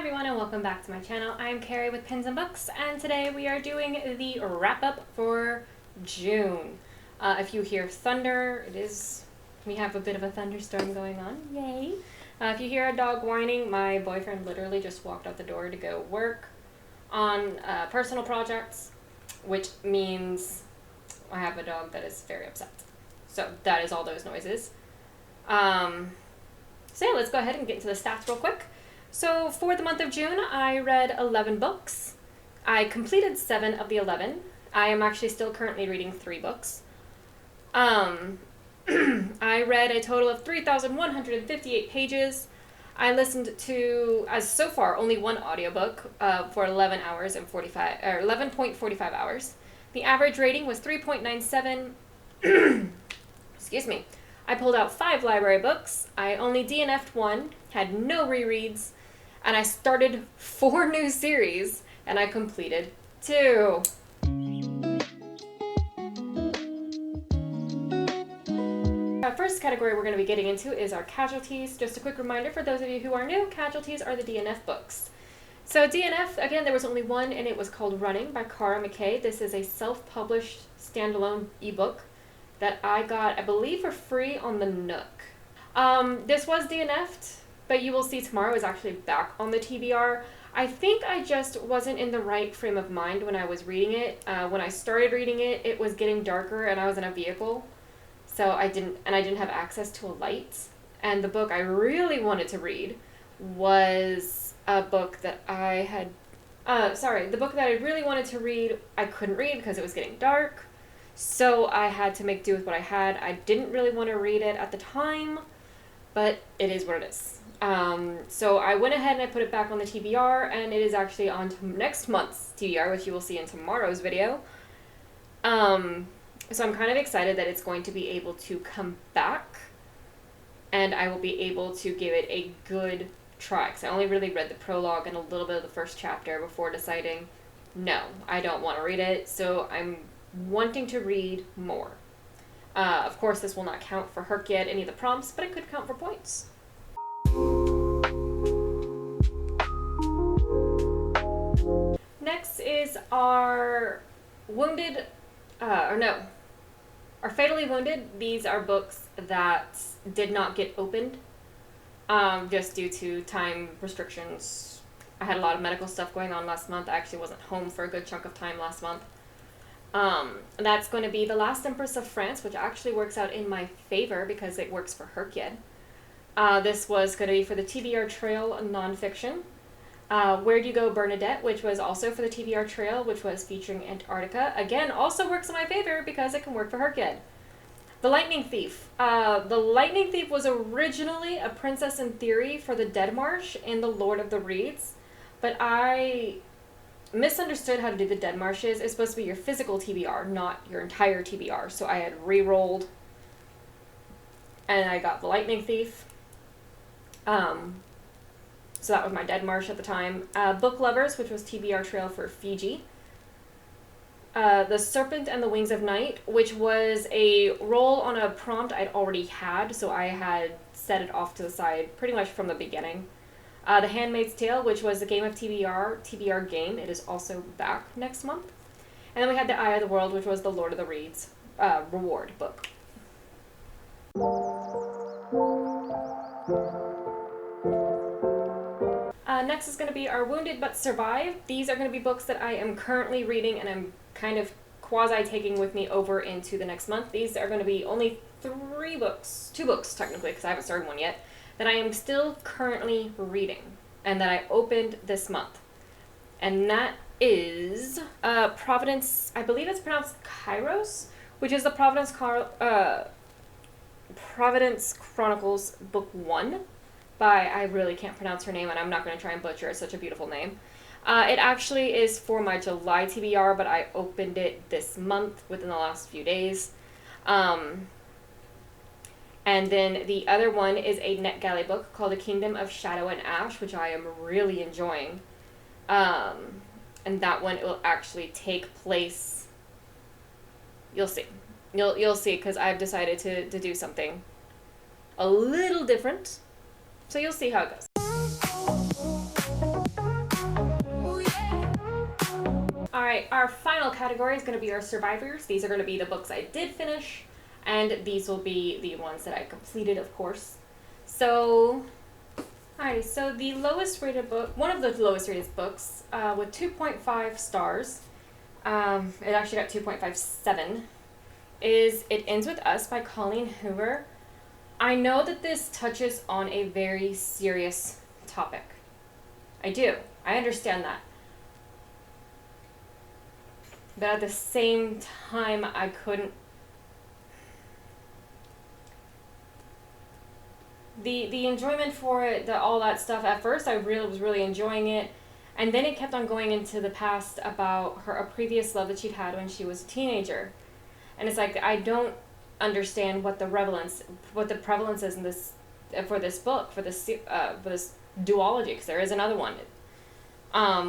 everyone and welcome back to my channel. I'm Carrie with Pins and Books, and today we are doing the wrap-up for June. If you hear thunder, we have a bit of a thunderstorm going on, yay! If you hear a dog whining, my boyfriend literally just walked out the door to go work on personal projects, which means I have a dog that is very upset. So that is all those noises. So yeah, let's go ahead and get into the stats real quick. So for the month of June, I read 11 books. I completed 7 of the 11. I am actually still currently reading 3 books. I read a total of 3,158 pages. I listened to, as so far, only one audiobook for 11 hours and 11.45 hours. The average rating was 3.97. Excuse me. I pulled out 5 library books. I only DNF'd 1, had no rereads, and I started 4 new series, and I completed 2. Our first category we're going to be getting into is our casualties. Just a quick reminder for those of you who are new, casualties are the DNF books. So DNF, again, there was only one, and it was called Running by Cara McKay. This is a self-published standalone ebook that I got, I believe, for free on the Nook. This was DNF'd, but you will see tomorrow is actually back on the TBR. I think I just wasn't in the right frame of mind when I was reading it. When I started reading it, it was getting darker and I was in a vehicle. So I didn't have access to a light. And the book I really wanted to read was a book that the book that I really wanted to read, I couldn't read because it was getting dark. So I had to make do with what I had. I didn't really want to read it at the time, but it is what it is. So I went ahead and I put it back on the TBR, and it is actually on to next month's TBR, which you will see in tomorrow's video. So I'm kind of excited that it's going to be able to come back, and I will be able to give it a good try. Because I only really read the prologue and a little bit of the first chapter before deciding, no, I don't want to read it, so I'm wanting to read more. Of course, this will not count for Herkyed, any of the prompts, but it could count for points. Next is our our Fatally Wounded. These are books that did not get opened, just due to time restrictions. I had a lot of medical stuff going on last month. I actually wasn't home for a good chunk of time last month. That's going to be The Last Empress of France, which actually works out in my favor because it works for Herkyed. This was going to be for the TBR Trail nonfiction. Where'd You Go, Bernadette, which was also for the TBR Trail, which was featuring Antarctica. Again, also works in my favor because it can work for Herkyed. The Lightning Thief. The Lightning Thief was originally a Princess in Theory for the Dead Marsh in The Lord of the Reeds, but I misunderstood how to do the Dead Marshes. It's supposed to be your physical TBR, not your entire TBR. So I had re-rolled, and I got the Lightning Thief. So that was my Dead Marsh at the time. Book Lovers, which was TBR Trail for Fiji. The Serpent and the Wings of Night, which was a roll on a prompt I'd already had, so I had set it off to the side pretty much from the beginning. The Handmaid's Tale, which was the Game of TBR game. It is also back next month. And then we had The Eye of the World, which was the Lord of the Reeds reward book. Next is going to be our Wounded But Survive. These are going to be books that I am currently reading and I'm kind of quasi-taking with me over into the next month. These are going to be only 2 books technically, because I haven't started one yet, that I am still currently reading and that I opened this month. And that is Providence, I believe it's pronounced Kairos, which is the Providence Chronicles Book 1 by, I really can't pronounce her name and I'm not going to try and butcher it, it's such a beautiful name. It actually is for my July TBR, but I opened it this month within the last few days. And then the other one is a NetGalley book called The Kingdom of Shadow and Ash, which I am really enjoying. And that one will actually take place, you'll see. You'll see, because I've decided to do something a little different. So you'll see how it goes. Alright, our final category is going to be our survivors. These are going to be the books I did finish, and these will be the ones that I completed, of course. So, alright, so the lowest rated book, one of the lowest rated books, with 2.5 stars, it actually got 2.57, is It Ends With Us by Colleen Hoover. I know that this touches on a very serious topic. I do. I understand that. But at the same time, I couldn't... The enjoyment for it, all that stuff, at first I was really enjoying it. And then it kept on going into the past about a previous love that she'd had when she was a teenager. And it's like, I don't understand what the prevalence is in this, for this book, for this duology, because there is another one,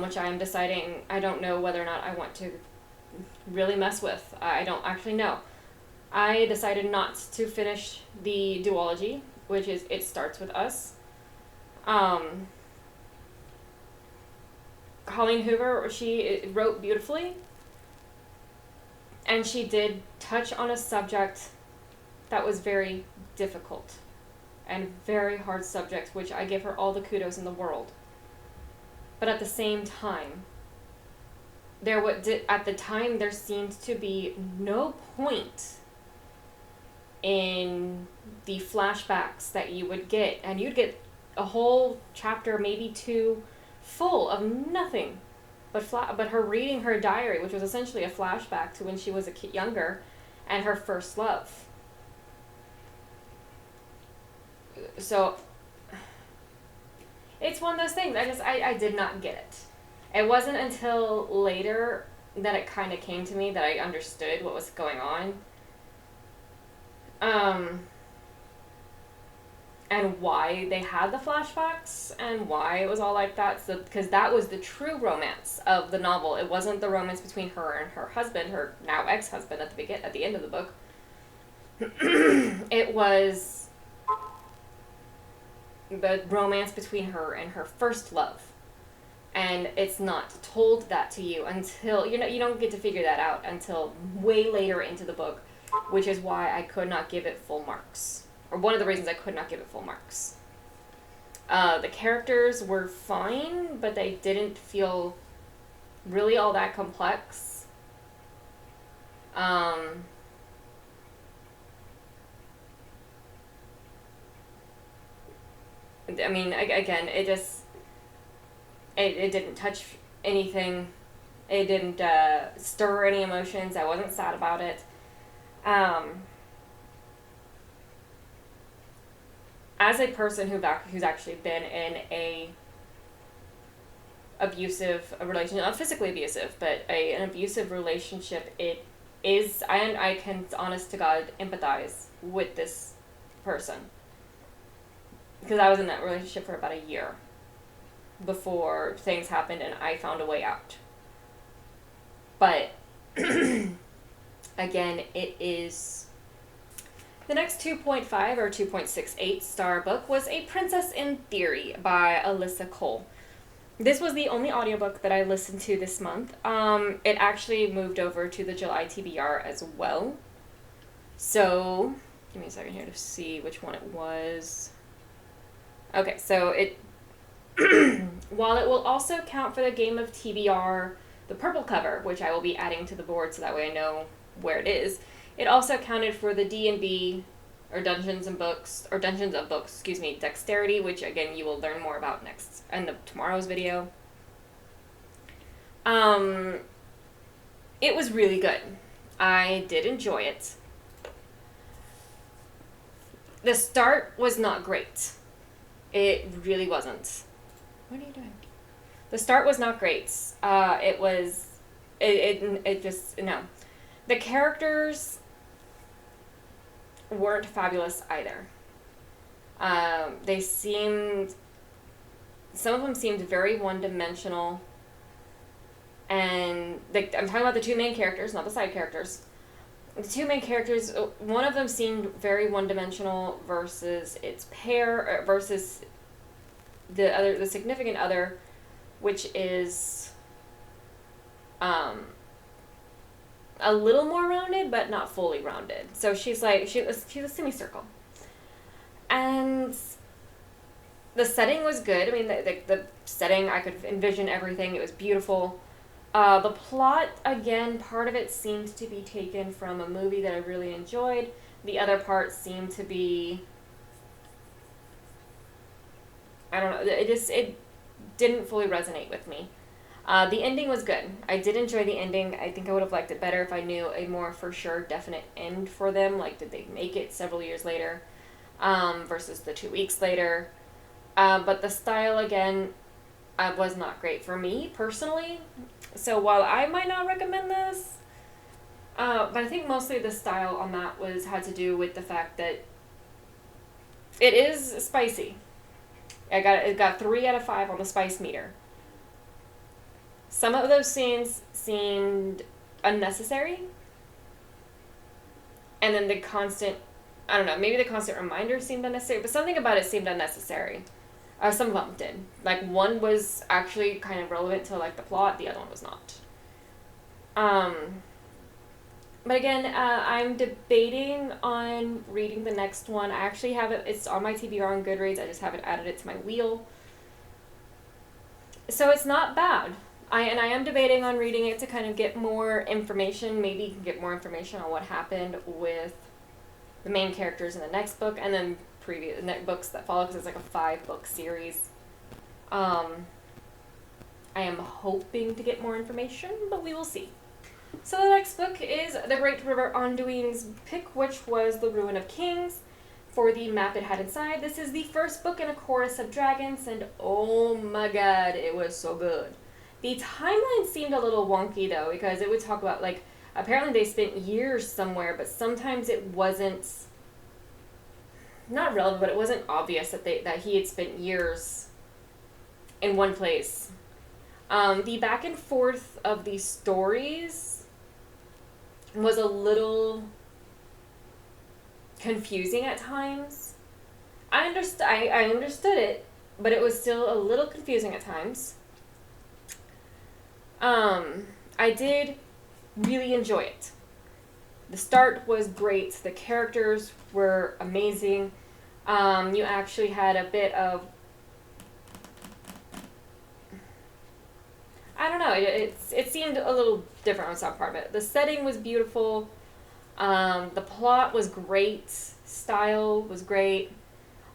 which I am deciding, I don't know whether or not I want to really mess with. I don't actually know. I decided not to finish the duology, which is It Starts With Us. Colleen Hoover, she wrote beautifully, and she did touch on a subject that was very difficult and very hard subject, which I give her all the kudos in the world. But at the same time, at the time there seemed to be no point in the flashbacks that you would get, and you'd get a whole chapter, maybe two, full of nothing but her reading her diary, which was essentially a flashback to when she was a kid younger and her first love. So it's one of those things. I did not get it. It wasn't until later that it kind of came to me that I understood what was going on. And why they had the flashbacks and why it was all like that. So, because that was the true romance of the novel. It wasn't the romance between her and her husband, her now ex-husband at the end of the book. It was the romance between her and her first love. And it's not told that to you until, you don't get to figure that out until way later into the book, which is why I could not give it full marks. Or one of the reasons I could not give it full marks. The characters were fine, but they didn't feel really all that complex. I mean, again, it didn't touch anything. It didn't stir any emotions. I wasn't sad about it. As a person who's actually been in a abusive relationship, not physically abusive, but an abusive relationship, it is, I can, honest to God, empathize with this person. Because I was in that relationship for about a year before things happened and I found a way out. But, again, it is... The next 2.5 or 2.68 star book was A Princess in Theory by Alyssa Cole. This was the only audiobook that I listened to this month. It actually moved over to the July TBR as well. So, give me a second here to see which one it was. Okay, so it... while it will also count for the Game of TBR, the purple cover, which I will be adding to the board so that way I know where it is, it also counted for the D&B, or Dungeons of Books, Dexterity, which again you will learn more about next in tomorrow's video. It was really good. I did enjoy it. The start was not great. It really wasn't. What are you doing? The start was not great. It just, no. The characters weren't fabulous either. Some of them seemed very one-dimensional, and I'm talking about the two main characters, not the side characters. The two main characters, one of them seemed very one-dimensional versus its pair, versus the significant other, which is Um, a little more rounded, but not fully rounded. So she's a semicircle. And the setting was good. I mean, the setting, I could envision everything. It was beautiful. The plot, again, part of it seemed to be taken from a movie that I really enjoyed. The other part seemed to be, I don't know, it didn't fully resonate with me. The ending was good. I did enjoy the ending. I think I would have liked it better if I knew a more for sure definite end for them. Like, did they make it several years later versus the 2 weeks later? But the style, again, was not great for me personally. So while I might not recommend this, but I think mostly the style on that had to do with the fact that it is spicy. It got 3 out of 5 on the spice meter. Some of those scenes seemed unnecessary. And then the constant, I don't know, maybe the constant reminder seemed unnecessary, but something about it seemed unnecessary. Some of them did. Like, one was actually kind of relevant to, like, the plot, the other one was not. But again, I'm debating on reading the next one. I actually have it, it's on my TBR on Goodreads, I just haven't added it to my wheel. So it's not bad. I am debating on reading it to kind of get more information. Maybe you can get more information on what happened with the main characters in the next book, and then previous books that follow, because it's like a 5-book series. I am hoping to get more information, but we will see. So the next book is The Great River Anduin's pick, which was The Ruin of Kings, for the map it had inside. This is the first book in a chorus of dragons, and oh my god, it was so good. The timeline seemed a little wonky, though, because it would talk about, like, apparently they spent years somewhere, but sometimes it wasn't, not relevant, but it wasn't obvious that he had spent years in one place. The back and forth of these stories was a little confusing at times. I understood it, but it was still a little confusing at times. I did really enjoy it. The start was great. The characters were amazing. You actually had a bit of, I don't know, it seemed a little different on some part of it. The setting was beautiful. The plot was great. Style was great.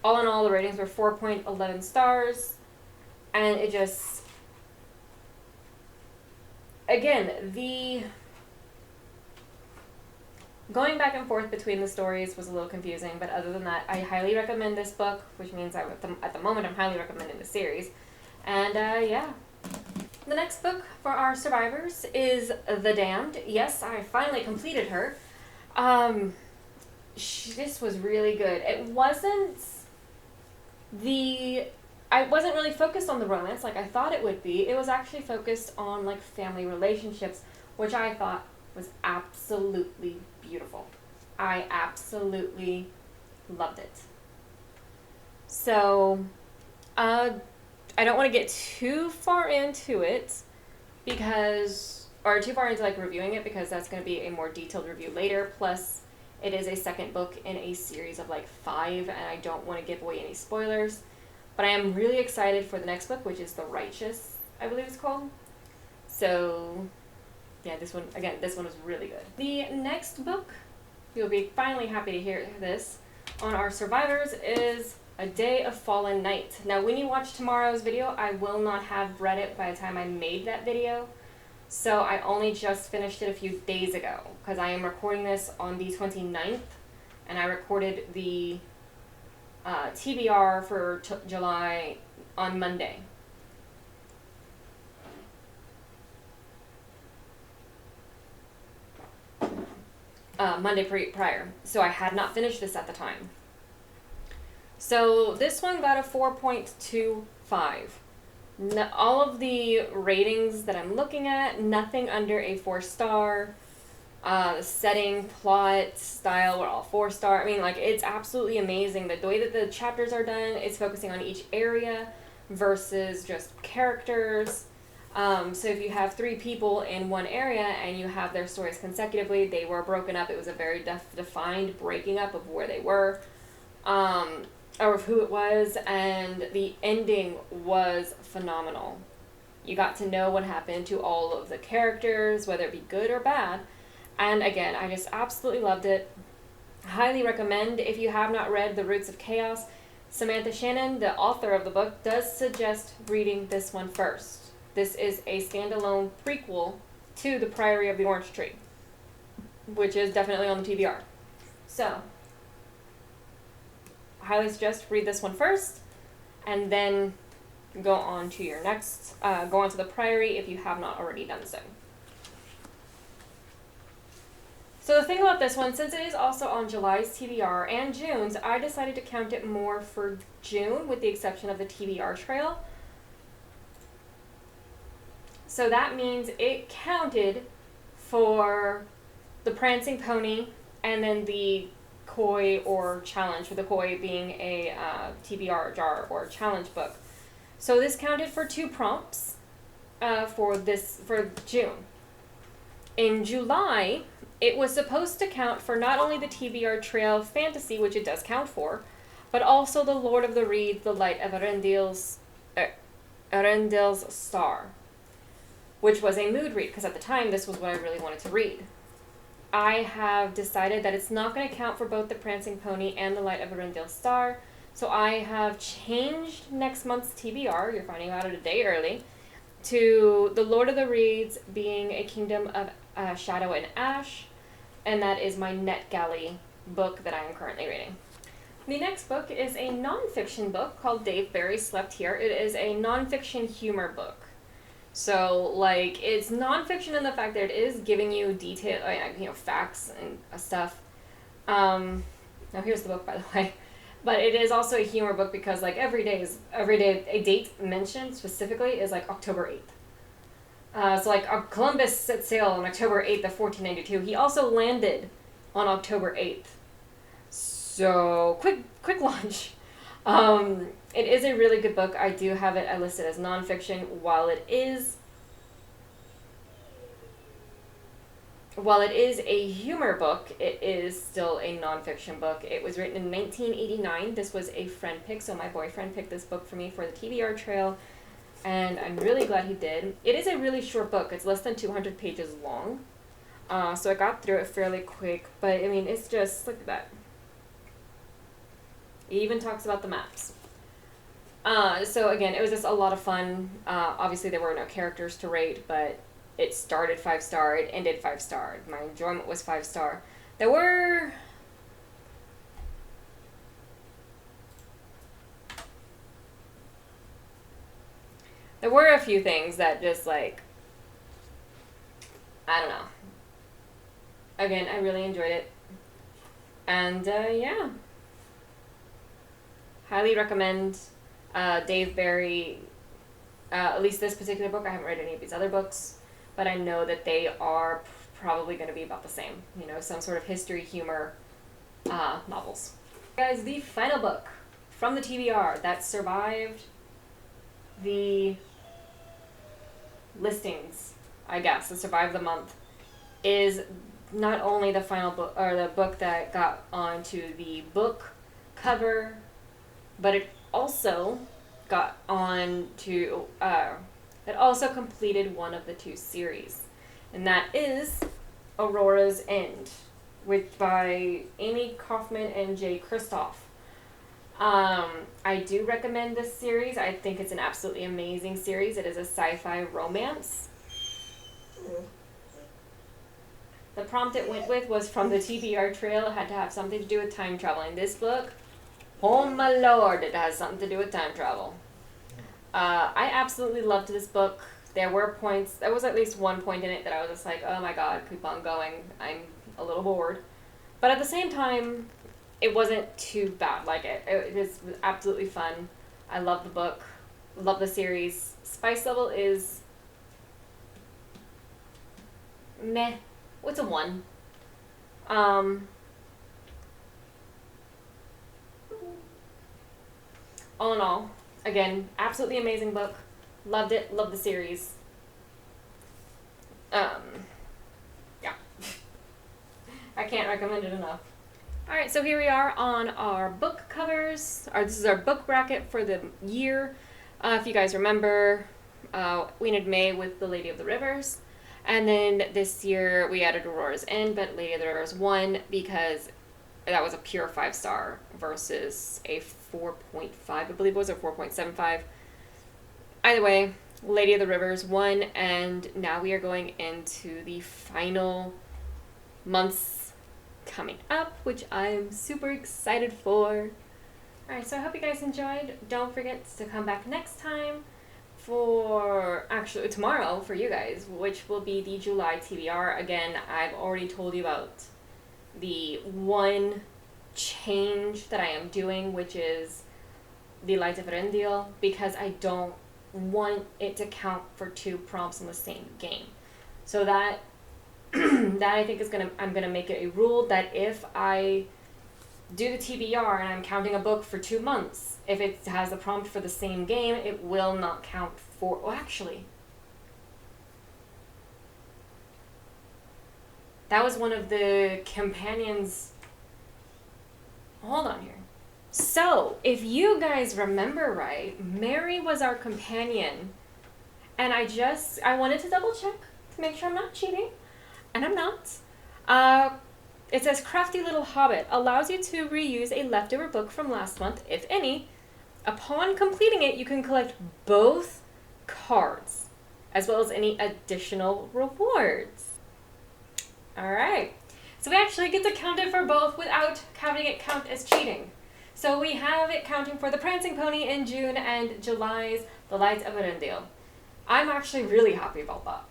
All in all, the ratings were 4.11 stars. And it just, again, the going back and forth between the stories was a little confusing, but other than that, I highly recommend this book, which means at the moment I'm highly recommending the series. And yeah. The next book for our survivors is The Damned. Yes, I finally completed her. This was really good. I wasn't really focused on the romance like I thought it would be. It was actually focused on, like, family relationships, which I thought was absolutely beautiful. I absolutely loved it. So, I don't want to get too far into it too far into, like, reviewing it, because that's going to be a more detailed review later. Plus, it is a second book in a series of, like, 5, and I don't want to give away any spoilers. But I am really excited for the next book, which is The Righteous, I believe it's called. So, yeah, this one was really good. The next book, you'll be finally happy to hear this, on our survivors is A Day of Fallen Night. Now, when you watch tomorrow's video, I will not have read it by the time I made that video. So I only just finished it a few days ago, because I am recording this on the 29th, and I recorded the TBR for July on Monday. Monday prior. So I had not finished this at the time. So this one got a 4.25. All of the ratings that I'm looking at, nothing under a 4-star. The setting, plot, style were all 4-star. I mean, like, it's absolutely amazing. The way that the chapters are done, it's focusing on each area versus just characters. So if you have 3 people in one area and you have their stories consecutively, they were broken up. It was a very defined breaking up of where they were, or of who it was, and the ending was phenomenal. You got to know what happened to all of the characters, whether it be good or bad. And again, I just absolutely loved it. Highly recommend. If you have not read The Roots of Chaos, Samantha Shannon, the author of the book, does suggest reading this one first. This is a standalone prequel to The Priory of the Orange Tree, which is definitely on the TBR. So, I highly suggest read this one first, and then go on to your next, go on to The Priory if you have not already done so. So the thing about this one, since it is also on July's TBR and June's, I decided to count it more for June, with the exception of the TBR trail. So that means it counted for the Prancing Pony and then the Koi or Challenge, with the Koi being a TBR jar or challenge book. So this counted for 2 prompts for June. In July, it was supposed to count for not only the TBR Trail Fantasy, which it does count for, but also the Lord of the Reeds, The Light of Arundel's Star, which was a mood read, because at the time this was what I really wanted to read. I have decided that it's not going to count for both the Prancing Pony and the Light of Arundel's Star, so I have changed next month's TBR, you're finding out it a day early, to the Lord of the Reeds being A Kingdom of Shadow and Ash, and that is my NetGalley book that I am currently reading. The next book is a nonfiction book called Dave Barry Slept Here. It is a nonfiction humor book. So, like, it's nonfiction in the fact that it is giving you detail, facts and stuff. Now here's the book, by the way. But it is also a humor book because, like, every day a date mentioned specifically is, like, October 8th. So, like, Columbus set sail on October 8th of 1492. He also landed on October 8th. So, quick launch. It is a really good book. I do have it listed as nonfiction. While it is a humor book, it is still a nonfiction book. It was written in 1989. This was a friend pick, so my boyfriend picked this book for me for the TBR trail, and I'm really glad he did. It is a really short book. It's less than 200 pages long, so I got through it fairly quick, but I mean, it's just, look at that. It even talks about the maps. So again, it was just a lot of fun. Obviously there were no characters to rate, but it started 5-star, it ended 5-star. My enjoyment was 5-star. There were a few things that just, like, I don't know. Again, I really enjoyed it. And yeah. Highly recommend Dave Barry, at least this particular book. I haven't read any of these other books, but I know that they are probably going to be about the same. You know, some sort of history, humor novels. Guys, the final book from the TBR that survived the listings, I guess, that survived the month, is not only the final book, or the book that got onto the book cover, but it also got on to, it also completed one of the 2 series, and that is Aurora's End, which by Amy Kaufman and Jay Kristoff. I do recommend this series. I think it's an absolutely amazing series. It is a sci-fi romance. The prompt it went with was from the TBR trail. It had to have something to do with time traveling. This book, oh my lord, it has something to do with time travel. I absolutely loved this book. There was at least one point in it that I was just like, oh my god, keep on going. I'm a little bored. But at the same time, it wasn't too bad. Like, it was absolutely fun. I love the book. Love the series. Spice level is meh. What's a 1? All in all, again, absolutely amazing book. Loved it. Loved the series. Yeah. I can't recommend it enough. Alright, so here we are on our book covers. This is our book bracket for the year. If you guys remember, we ended May with The Lady of the Rivers. And then this year we added Aurora's End, but Lady of the Rivers won because that was a pure 5-star versus a 4.5, I believe it was, or 4.75. Either way, Lady of the Rivers won, and now we are going into the final months coming up, which I'm super excited for. Alright, so I hope you guys enjoyed. Don't forget to come back next time for, actually tomorrow for you guys, which will be the July TBR. Again, I've already told you about the one change that I am doing, which is the Light of Eärendil, because I don't want it to count for 2 prompts in the same game. So that that I think is I'm gonna make it a rule that if I do the TBR and I'm counting a book for 2 months, if it has a prompt for the same game, it will not count for, oh, actually, that was one of the companions. Hold on here. So, if you guys remember right, Mary was our companion, and I wanted to double check to make sure I'm not cheating, and I'm not. It says Crafty Little Hobbit allows you to reuse a leftover book from last month, if any. Upon completing it, you can collect both cards, as well as any additional rewards. Alright, so we actually get to count it for both without having it count as cheating. So we have it counting for the Prancing Pony in June and July's The Light of Eärendil. I'm actually really happy about that.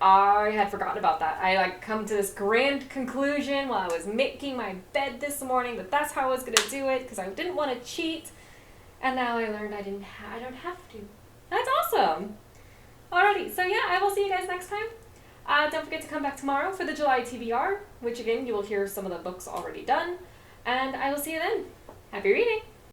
I had forgotten about that. I come to this grand conclusion while I was making my bed this morning that that's how I was going to do it because I didn't want to cheat. And now I learned I don't have to. That's awesome. Alrighty, so yeah, I will see you guys next time. Don't forget to come back tomorrow for the July TBR, which again, you will hear some of the books already done. And I will see you then. Happy reading!